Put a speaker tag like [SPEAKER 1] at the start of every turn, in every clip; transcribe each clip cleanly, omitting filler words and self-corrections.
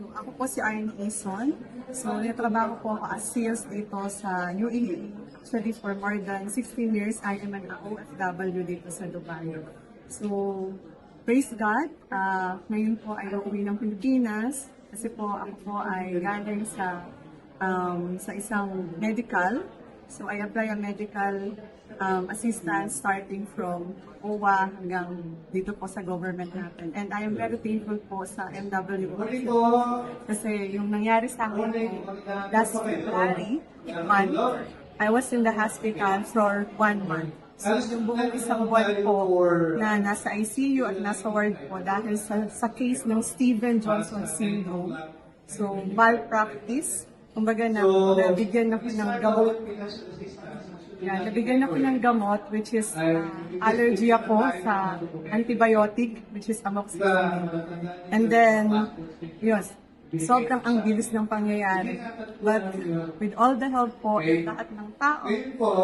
[SPEAKER 1] So, ako po si Arnie Ison. So, natrabaho po ako as sales dito sa UAE. Actually, for more than 16 years, I am an OFW dito sa Dubai. So, praise God. Ngayon po ay uuwi ng Pilipinas kasi po ako po ay galing sa isang medical. So, I apply a medical assistance starting from OWA hanggang dito po sa government natin. And I am very thankful po sa MWO. Kasi yung nangyari sa akin last February, month, I was in the hospital for 1 month. So, yung buong isang buwan po na nasa ICU at nasa ward po dahil sa case ng Steven Johnson syndrome. So, malpractice. Kumbaga nabigyan ako ng gamot. Yeah, nabigyan ako ng gamot which is allergy ako sa antibiotic which is amoxicillin. And then, yun, sobrang ang bilis ng pangyayari. But with all the help po, lahat ng tao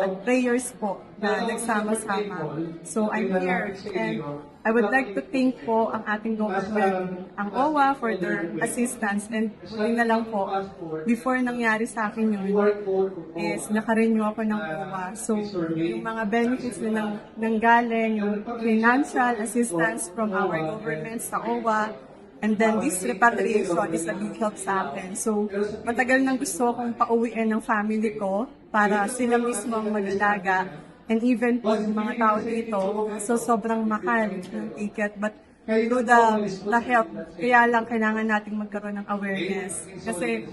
[SPEAKER 1] at prayers po na nagsama-sama. So I'm here and I would like to thank po ang ating government, ang OWA for their assistance and huli na lang po, before nangyari sa akin yun, is nakarenew ako ng OWA. So yung mga benefits na nanggaling, yung financial assistance from our government sa OWA, and then this repatriation is a big help sa akin. So matagal nang gusto kong pauwiin ng family ko para sila mismo ang mag-alaga. And even po yung mga tao dito, so sobrang mahal ng ticket. But through the help, kaya lang kailangan nating magkaroon ng awareness. Kasi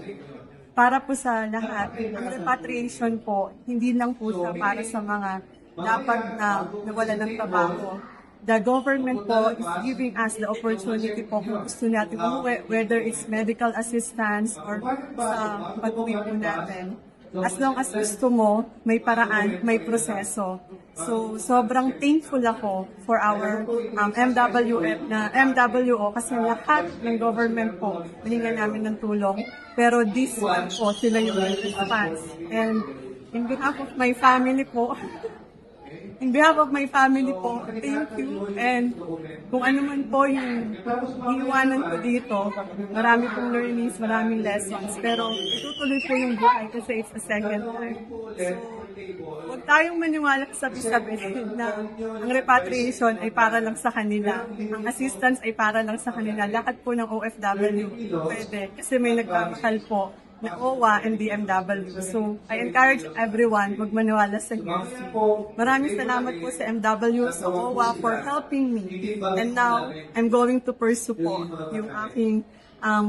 [SPEAKER 1] para po sa lahat, ang repatriation po, hindi lang po siya para sa mga dapat na nawala ng trabaho. The government po is giving us the opportunity po kung gusto natin umuwi, whether it's medical assistance or sa pag-uwi po natin. As long as gusto mo, may paraan, may proseso. So, sobrang thankful ako for our MWO kasi lahat ng government po, hiningan namin ng tulong. Pero this one po, sila yung response. And in behalf of my family po, thank you. And kung ano man po yung iiwanan ko dito, marami pong learnings, maraming lessons. Pero itutuloy po yung buhay kasi it's a second time. So, huwag tayong maniwala sa sabi na ang repatriation ay para lang sa kanila. Ang assistance ay para lang sa kanila. Lahat po ng OFW pwede. Kasi may nagpapakal po na OWA and DMW. So, I encourage everyone magmaniwala sa Diyos. Maraming salamat po sa MW, sa OWA for helping me. And now, I'm going to pursue po yung aking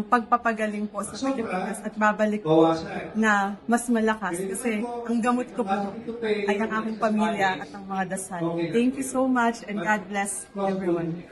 [SPEAKER 1] pagpapagaling po sa Pilipinas at babalik po na mas malakas kasi ang gamot ko po ay ang aking pamilya at ang mga dasal. Thank you so much and God bless everyone.